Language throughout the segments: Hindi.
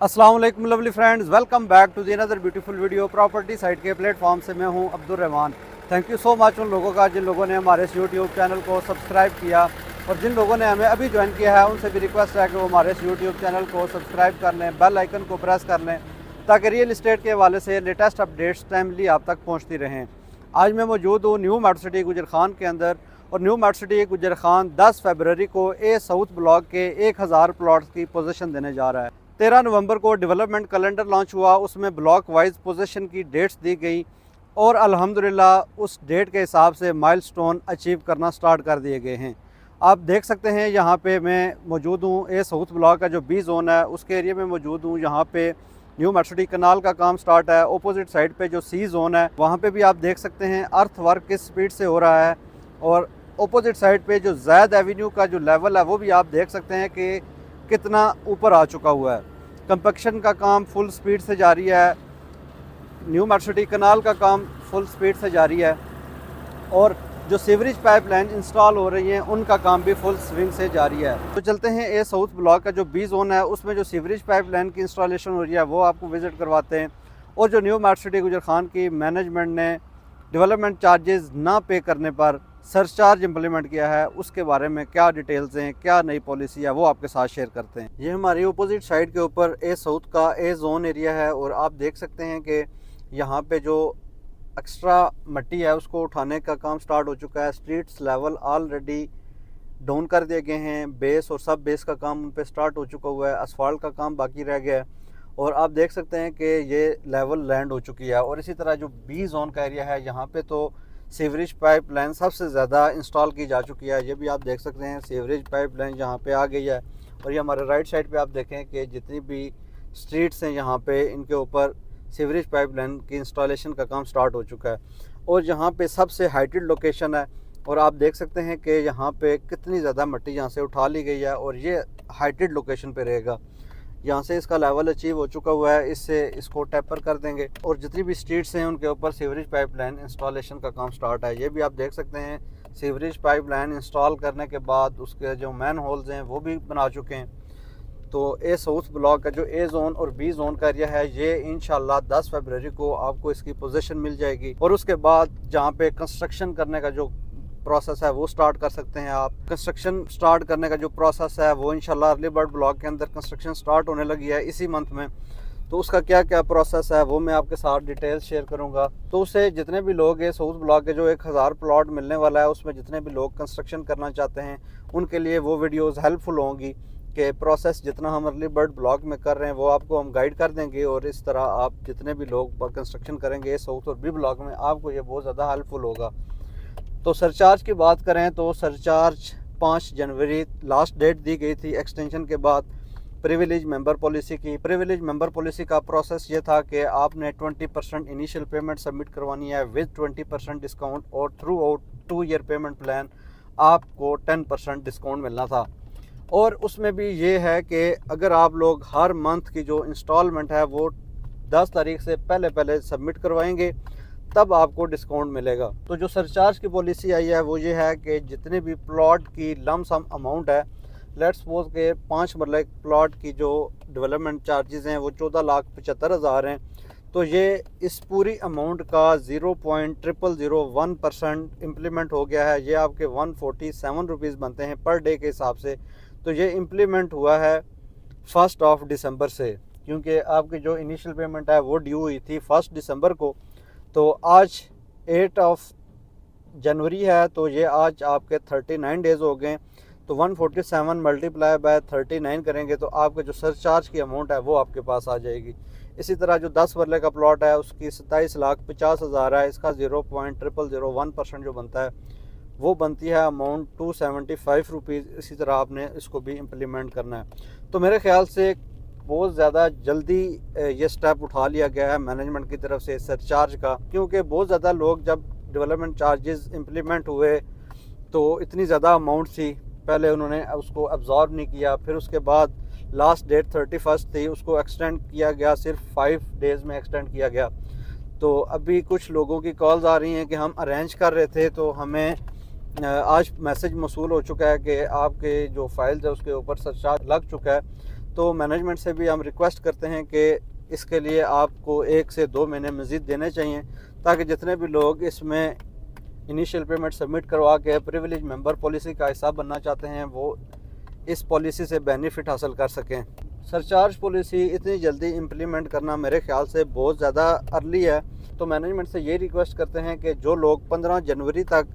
अस्सलाम वालेकुम lovely friends, welcome back to the another beautiful video property site के प्लेटफॉर्म से मैं हूं Abdul Rahman. Thank you so much उन लोगों का जिन लोगों ने हमारे इस यूट्यूब चैनल को सब्सक्राइब किया, और जिन लोगों ने हमें अभी ज्वाइन किया है उनसे भी रिक्वेस्ट है कि वो हमारे इस यूट्यूब चैनल को सब्सक्राइब कर लें, बेल आइकन को प्रेस कर लें, ताकि रियल इस्टेट के हवाले से लेटेस्ट अपडेट्स टाइमली आप तक पहुँचती रहें। आज मैं मौजूद हूँ न्यू मेट सिटी गुजर खान के अंदर, और न्यू मेट सिटी गुजर खान 10 फरवरी को ए साउथ ब्लॉक के 1000 प्लॉट्स की पोजीशन देने जा रहा है। 13 नवंबर को डेवलपमेंट कैलेंडर लॉन्च हुआ, उसमें ब्लॉक वाइज पोजीशन की डेट्स दी गई और अल्हम्दुलिल्लाह उस डेट के हिसाब से माइलस्टोन अचीव करना स्टार्ट कर दिए गए हैं। आप देख सकते हैं यहाँ पे मैं मौजूद हूँ ए साउथ ब्लॉक का जो बी जोन है उसके एरिया में मौजूद हूँ। यहाँ पे न्यू मेट सिटी कनाल का काम स्टार्ट है। ऑपोजिट साइड पे जो सी जोन है वहाँ पे भी आप देख सकते हैं अर्थ वर्क किस स्पीड से हो रहा है, और ऑपोजिट साइड पे जो जैद एवेन्यू का जो लेवल है वो भी आप देख सकते हैं कि कितना ऊपर आ चुका हुआ है। कंपैक्शन का काम फुल स्पीड से जारी है, न्यू मेट सिटी कनाल का काम फुल स्पीड से जारी है, और जो सीवरेज पाइपलाइन इंस्टॉल हो रही हैं उनका काम भी फुल स्विंग से जारी है। तो चलते हैं ए साउथ ब्लॉक का जो बी जोन है उसमें जो सीवरेज पाइपलाइन की इंस्टॉलेशन हो रही है वो आपको विज़िट करवाते हैं, और जो न्यू मेट सिटी गुजर खान की मैनेजमेंट ने डेवलपमेंट चार्जेस ना पे करने पर सरचार्ज इम्प्लीमेंट किया है उसके बारे में क्या डिटेल्स हैं, क्या नई पॉलिसी है, वो आपके साथ शेयर करते हैं। ये हमारी अपोजिट साइड के ऊपर ए साउथ का ए जोन एरिया है, और आप देख सकते हैं कि यहाँ पे जो एक्स्ट्रा मिट्टी है उसको उठाने का काम स्टार्ट हो चुका है। स्ट्रीट्स लेवल ऑलरेडी डाउन कर दिए गए हैं, बेस और सब बेस का काम उन पर स्टार्ट हो चुका हुआ है, असफाल्ट का काम बाकी रह गया है, और आप देख सकते हैं कि ये लेवल लैंड हो चुकी है। और इसी तरह जो बी जोन का एरिया है यहाँ पे तो सीवरेज पाइपलाइन सबसे ज़्यादा इंस्टॉल की जा चुकी है। ये भी आप देख सकते हैं सीवरेज पाइपलाइन यहाँ पे आ गई है, और ये हमारे राइट साइड पे आप देखें कि जितनी भी स्ट्रीट्स हैं यहाँ पे इनके ऊपर सीवरेज पाइपलाइन की इंस्टॉलेशन का काम स्टार्ट हो चुका है। और यहाँ पे सबसे हाइटेड लोकेशन है, और आप देख सकते हैं कि यहाँ पे कितनी ज़्यादा मिट्टी यहाँ से उठा ली गई है, और ये हाइटेड लोकेशन पे रहेगा। यहाँ से इसका लेवल अचीव हो चुका हुआ है, इससे इसको टेपर कर देंगे, और जितनी भी स्ट्रीट्स हैं उनके ऊपर सीवरेज पाइपलाइन इंस्टॉलेशन का काम स्टार्ट है। ये भी आप देख सकते हैं सीवरेज पाइपलाइन इंस्टॉल करने के बाद उसके जो मैन होल्स हैं वो भी बना चुके हैं। तो ए साउथ ब्लॉक का जो ए जोन और बी जोन का एरिया है ये इंशाल्लाह 10 फरवरी को आपको इसकी पोजीशन मिल जाएगी, और उसके बाद जहाँ पे कंस्ट्रक्शन करने का जो प्रोसेस है वो स्टार्ट कर सकते हैं आप। कंस्ट्रक्शन स्टार्ट करने का जो प्रोसेस है वो इंशाल्लाह अर्ली बर्ड ब्लॉक के अंदर कंस्ट्रक्शन स्टार्ट होने लगी है इसी मंथ में। तो उसका क्या क्या प्रोसेस है वो मैं आपके साथ डिटेल्स शेयर करूंगा। तो उससे जितने भी लोग हैं साउथ ब्लॉक के जो 1000 प्लॉट मिलने वाला है उसमें जितने भी लोग कंस्ट्रक्शन करना चाहते हैं उनके लिए वो वीडियोज़ हेल्पफुल होंगी कि प्रोसेस जितना हम अर्ली बर्ड ब्लॉक में कर रहे हैं वो आपको हम गाइड कर देंगे, और इस तरह आप जितने भी लोग कंस्ट्रक्शन करेंगे साउथ और बी ब्लॉक में आपको ये बहुत ज़्यादा हेल्पफुल होगा। तो सरचार्ज की बात करें तो सरचार्ज 5 जनवरी लास्ट डेट दी गई थी एक्सटेंशन के बाद प्रिविलेज मेंबर पॉलिसी की। प्रिविलेज मेंबर पॉलिसी का प्रोसेस ये था कि आपने 20% इनिशियल पेमेंट सबमिट करवानी है विद 20% डिस्काउंट, और through out 2 year payment plan आपको 10% डिस्काउंट मिलना था। और उसमें भी ये है कि अगर आप लोग हर मंथ की जो इंस्टॉलमेंट है वो 10 तारीख से पहले सबमिट करवाएंगे तब आपको डिस्काउंट मिलेगा। तो जो सरचार्ज की पॉलिसी आई है वो ये है कि जितने भी प्लॉट की लमसम अमाउंट है, लेट्स सपोज के 5 मरले प्लॉट की जो डेवलपमेंट चार्जेस हैं वो 14,75,000 हैं, तो ये इस पूरी अमाउंट का 0.0001% इम्प्लीमेंट हो गया है। ये आपके 147 रुपीज़ बनते हैं पर डे के हिसाब से। तो ये इम्प्लीमेंट हुआ है 1 दिसंबर से, क्योंकि आपकी जो इनिशियल पेमेंट है वो ड्यू हुई थी 1 दिसंबर को। तो आज 8 जनवरी है, तो ये आज आपके 39 डेज़ हो गए। तो 147 मल्टीप्लाई बाय 39 करेंगे तो आपके जो सरचार्ज की अमाउंट है वो आपके पास आ जाएगी। इसी तरह जो 10 मरले का प्लॉट है उसकी 27,50,000 है, इसका 0.0001% जो बनता है वो बनती है अमाउंट 275 रुपीज़। इसी तरह आपने इसको भी इम्प्लीमेंट करना है। तो मेरे ख्याल से बहुत ज़्यादा जल्दी ये स्टेप उठा लिया गया है मैनेजमेंट की तरफ से सरचार्ज का, क्योंकि बहुत ज़्यादा लोग जब डेवलपमेंट चार्जेस इम्प्लीमेंट हुए तो इतनी ज़्यादा अमाउंट थी, पहले उन्होंने उसको एब्जॉर्ब नहीं किया, फिर उसके बाद लास्ट डेट 31 थी उसको एक्सटेंड किया गया, सिर्फ 5 डेज़ में एक्सटेंड किया गया। तो अभी कुछ लोगों की कॉल्स आ रही हैं कि हम अरेंज कर रहे थे तो हमें आज मैसेज मौसूल हो चुका है कि आपके जो फाइल्स है उसके ऊपर सरचार्ज लग चुका है। तो मैनेजमेंट से भी हम रिक्वेस्ट करते हैं कि इसके लिए आपको 1 से 2 महीने मज़ीद देने चाहिए, ताकि जितने भी लोग इसमें इनिशियल पेमेंट सबमिट करवा के प्रिविलेज मेंबर पॉलिसी का हिस्सा बनना चाहते हैं वो इस पॉलिसी से बेनिफिट हासिल कर सकें। सरचार्ज पॉलिसी इतनी जल्दी इम्प्लीमेंट करना मेरे ख्याल से बहुत ज़्यादा अर्ली है, तो मैनेजमेंट से ये रिक्वेस्ट करते हैं कि जो लोग 15 जनवरी तक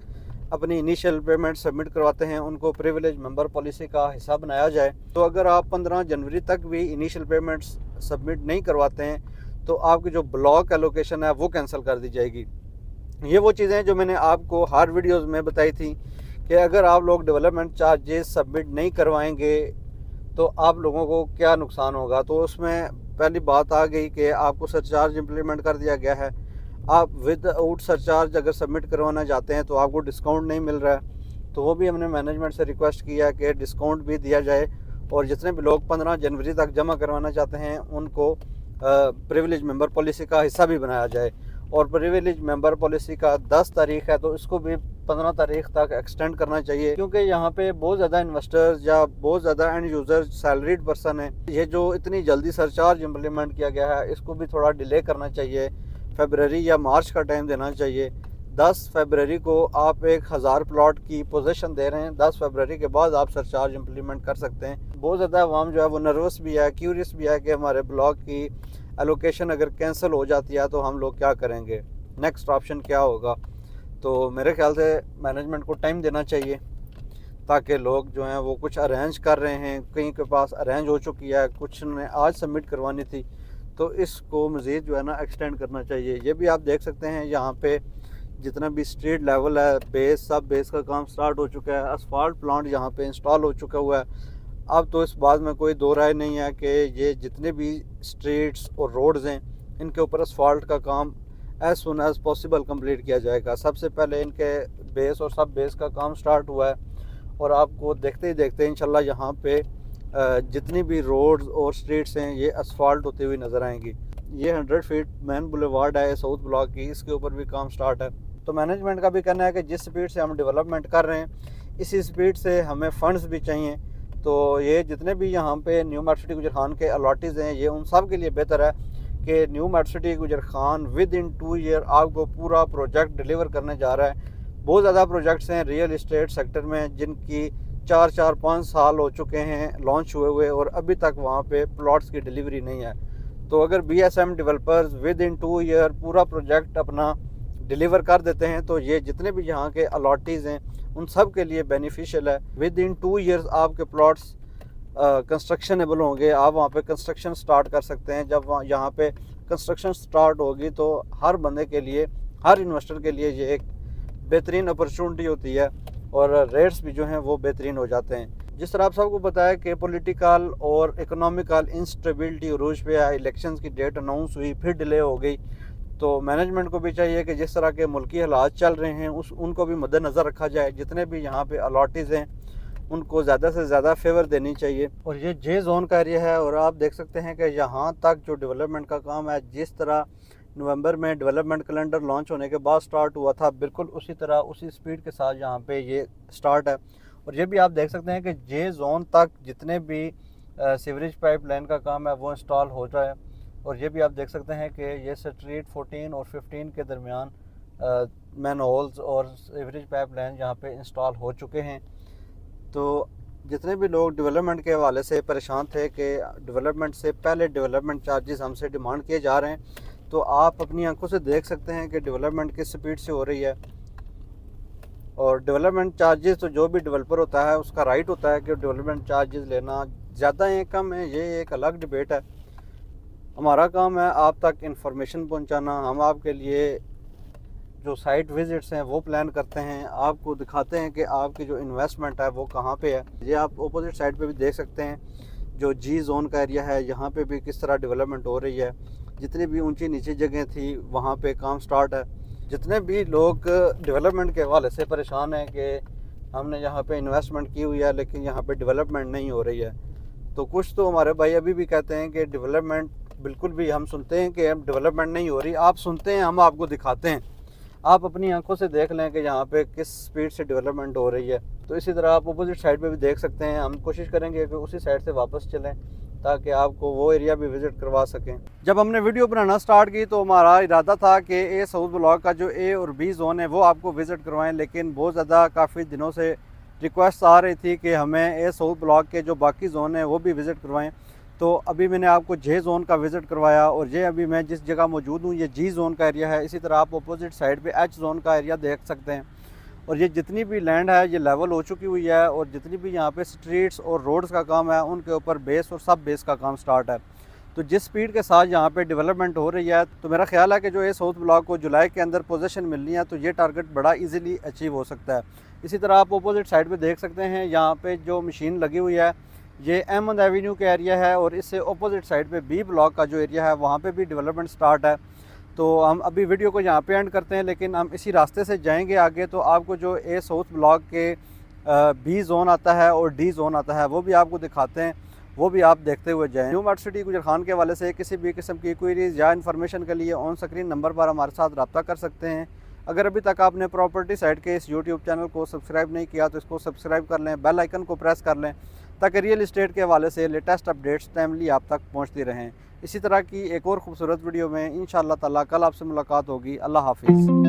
अपनी इनिशियल पेमेंट सबमिट करवाते हैं उनको प्रिविलेज मेंबर पॉलिसी का हिस्सा बनाया जाए। तो अगर आप 15 जनवरी तक भी इनिशियल पेमेंट्स सबमिट नहीं करवाते हैं तो आपकी जो ब्लॉक एलोकेशन है वो कैंसिल कर दी जाएगी। ये वो चीज़ें जो मैंने आपको हर वीडियोज़ में बताई थी कि अगर आप लोग डेवलपमेंट चार्जेस सबमिट नहीं करवाएंगे तो आप लोगों को क्या नुकसान होगा। तो उसमें पहली बात आ गई कि आपको सरचार्ज इम्प्लीमेंट कर दिया गया है। आप विदाउट सरचार्ज अगर सबमिट करवाना चाहते हैं तो आपको डिस्काउंट नहीं मिल रहा है, तो वो भी हमने मैनेजमेंट से रिक्वेस्ट किया कि डिस्काउंट भी दिया जाए और जितने भी लोग 15 जनवरी तक जमा करवाना चाहते हैं उनको प्रिविलेज मेंबर पॉलिसी का हिस्सा भी बनाया जाए। और प्रिविलेज मेंबर पॉलिसी का 10 तारीख है तो इसको भी 15 तारीख तक एक्सटेंड करना चाहिए, क्योंकि यहाँ पे बहुत ज़्यादा इन्वेस्टर्स या बहुत ज़्यादा एंड यूज़र सैलरीड पर्सन है। ये जो इतनी जल्दी सरचार्ज इम्प्लीमेंट किया गया है इसको भी थोड़ा डिले करना चाहिए, फरवरी या मार्च का टाइम देना चाहिए। 10 फरवरी को आप 1000 प्लॉट की पोजीशन दे रहे हैं, 10 फरवरी के बाद आप सरचार्ज इम्प्लीमेंट कर सकते हैं। बहुत ज़्यादा अवाम जो है वो नर्वस भी है, क्यूरियस भी है कि हमारे ब्लॉक की एलोकेशन अगर कैंसिल हो जाती है तो हम लोग क्या करेंगे, नेक्स्ट ऑप्शन क्या होगा। तो मेरे ख्याल से मैनेजमेंट को टाइम देना चाहिए ताकि लोग जो हैं वो कुछ अरेंज कर रहे हैं, कहीं के पास अरेंज हो चुकी है, कुछ ने आज सबमिट करवानी थी, तो इसको मज़ीद जो है ना एक्सटेंड करना चाहिए। ये भी आप देख सकते हैं यहाँ पे जितना भी स्ट्रीट लेवल है, बेस सब बेस का काम स्टार्ट हो चुका है, असफाल्ट प्लांट यहाँ पे इंस्टॉल हो चुका हुआ है। अब तो इस बात में कोई दो राय नहीं है कि ये जितने भी स्ट्रीट्स और रोड्स हैं इनके ऊपर असफाल्ट का काम as soon as possible complete किया जाएगा। सबसे पहले इनके बेस और सब बेस का काम स्टार्ट हुआ है और आपको देखते ही देखते इंशाल्लाह यहाँ पे जितनी भी रोड्स और स्ट्रीट्स हैं ये असफाल्ट होती हुई नज़र आएंगी। ये 100 फीट मेन बुलेवार्ड है साउथ ब्लॉक की, इसके ऊपर भी काम स्टार्ट है। तो मैनेजमेंट का भी कहना है कि जिस स्पीड से हम डेवलपमेंट कर रहे हैं इसी स्पीड से हमें फ़ंड्स भी चाहिए। तो ये जितने भी यहाँ पे न्यू मेट्रो सिटी गुजर खान के अलॉटीज़ हैं ये उन सब के लिए बेहतर है कि न्यू मेट्रो सिटी गुजर खान विद इन 2 ईयर आपको पूरा प्रोजेक्ट डिलीवर करने जा रहा है। बहुत ज़्यादा प्रोजेक्ट्स हैं रियल इस्टेट सेक्टर में जिनकी 4-5 साल हो चुके हैं लॉन्च हुए और अभी तक वहाँ पे प्लॉट्स की डिलीवरी नहीं है। तो अगर BSM developers with in 2 year पूरा प्रोजेक्ट अपना डिलीवर कर देते हैं तो ये जितने भी यहाँ के अलॉटीज़ हैं उन सब के लिए बेनिफिशियल है। विद इन 2 ईयर्स आपके प्लॉट्स कंस्ट्रक्शनेबल होंगे, आप वहाँ पे कंस्ट्रक्शन स्टार्ट कर सकते हैं। जब यहाँ पे कंस्ट्रक्शन स्टार्ट होगी तो हर बंदे के लिए, हर इन्वेस्टर के लिए ये एक बेहतरीन अपॉर्चुनिटी होती है और रेट्स भी जो हैं वो बेहतरीन हो जाते हैं। जिस तरह आप सबको पता है कि पॉलिटिकल और इकोनॉमिकल इंस्टेबिलिटी उरूज पे है, इलेक्शंस की डेट अनाउंस हुई फिर डिले हो गई, तो मैनेजमेंट को भी चाहिए कि जिस तरह के मुल्की हालात चल रहे हैं उनको भी मद्देनज़र रखा जाए। जितने भी यहाँ पे अलॉटीज़ हैं उनको ज़्यादा से ज़्यादा फेवर देनी चाहिए। और ये जे जोन का एरिया है और आप देख सकते हैं कि यहाँ तक जो डेवलपमेंट का काम है जिस तरह नवंबर में डेवलपमेंट कैलेंडर लॉन्च होने के बाद स्टार्ट हुआ था बिल्कुल उसी तरह उसी स्पीड के साथ यहाँ पे ये स्टार्ट है। और ये भी आप देख सकते हैं कि जे जोन तक जितने भी सीवरेज पाइपलाइन का काम है वो इंस्टॉल हो रहा है। और ये भी आप देख सकते हैं कि ये स्ट्रीट 14 और 15 के दरमियान मैन होल्स और सीवरेज पाइपलाइन यहाँ पे इंस्टॉल हो चुके हैं। तो जितने भी लोग डेवलपमेंट के हवाले से परेशान थे कि डेवलपमेंट से पहले डेवलपमेंट चार्जेस हमसे डिमांड किए जा रहे हैं, तो आप अपनी आंखों से देख सकते हैं कि डेवलपमेंट किस स्पीड से हो रही है। और डेवलपमेंट चार्जेस तो जो भी डेवलपर होता है उसका राइट होता है कि डेवलपमेंट चार्जेस लेना, ज़्यादा है कम है ये एक अलग डिबेट है। हमारा काम है आप तक इंफॉर्मेशन पहुंचाना। हम आपके लिए जो साइट विजिट्स हैं वो प्लान करते हैं, आपको दिखाते हैं कि आपकी जो इन्वेस्टमेंट है वो कहाँ पे है। ये आप अपोजिट साइड पे भी देख सकते हैं जो जी जोन का एरिया है यहाँ पे भी किस तरह डेवलपमेंट हो रही है। जितनी भी ऊंची नीची जगह थी वहाँ पे काम स्टार्ट है। जितने भी लोग डेवलपमेंट के हवाले से परेशान हैं कि हमने यहाँ पे इन्वेस्टमेंट की हुई है लेकिन यहाँ पे डेवलपमेंट नहीं हो रही है, तो कुछ तो हमारे भाई अभी भी कहते हैं कि डेवलपमेंट बिल्कुल भी, हम सुनते हैं कि अब डेवलपमेंट नहीं हो रही, आप सुनते हैं हम आपको दिखाते हैं, आप अपनी आंखों से देख लें कि यहाँ पे किस स्पीड से डेवलपमेंट हो रही है। तो इसी तरह आप अपोजिट साइड पे भी देख सकते हैं। हम कोशिश करेंगे कि उसी साइड से वापस चलें ताकि आपको वो एरिया भी विज़िट करवा सकें। जब हमने वीडियो बनाना स्टार्ट की तो हमारा इरादा था कि ए साउथ ब्लॉक का जो ए और बी जोन है वो आपको विज़िट करवाएं, लेकिन बहुत ज़्यादा काफ़ी दिनों से रिक्वेस्ट आ रही थी कि हमें ए साउथ ब्लॉक के जो बाकी जोन है वो भी विज़िट करवाएं। तो अभी मैंने आपको जे जोन का विज़िट करवाया, और ये अभी मैं जिस जगह मौजूद हूँ ये जी जोन का एरिया है। इसी तरह आप अपोजिट साइड पे एच जोन का एरिया देख सकते हैं। और ये जितनी भी लैंड है ये लेवल हो चुकी हुई है, और जितनी भी यहाँ पे स्ट्रीट्स और रोड्स का काम है उनके ऊपर बेस और सब बेस का काम स्टार्ट है। तो जिस स्पीड के साथ यहाँ पे डेवलपमेंट हो रही है, तो मेरा ख्याल है कि जो ये साउथ ब्लॉक को जुलाई के अंदर पोजीशन मिलनी है तो ये टारगेट बड़ा इजीली अचीव हो सकता है। इसी तरह आप अपोजिट साइड पे देख सकते हैं यहाँ पे जो मशीन लगी हुई है ये अहमद एवेन्यू का एरिया है, और इससे अपोजिट साइड पे बी ब्लॉक का जो एरिया है वहाँ पे भी डेवलपमेंट स्टार्ट है। तो हम अभी वीडियो को यहाँ पे एंड करते हैं, लेकिन हम इसी रास्ते से जाएंगे आगे तो आपको जो ए साउथ ब्लॉक के बी जोन आता है और डी जोन आता है वो भी आपको दिखाते हैं, वो भी आप देखते हुए जाएँ। न्यू मार्ट सिटी गुजर खान के हवाले से किसी भी किस्म की क्वेरीज या इन्फॉर्मेशन के लिए ऑन स्क्रीन नंबर पर हमारे साथ रब्ता कर सकते हैं। अगर अभी तक आपने प्रॉपर्टी साइट के इस यूट्यूब चैनल को सब्सक्राइब नहीं किया तो इसको सब्सक्राइब कर लें, बेल आइकन को प्रेस कर लें, ताकि रियल इस्टेट के हवाले से लेटेस्ट अपडेट्स टाइमली आप तक पहुंचती रहें। इसी तरह की एक और खूबसूरत वीडियो में इंशाअल्लाह ताला कल आपसे मुलाकात होगी। अल्लाह हाफिज़।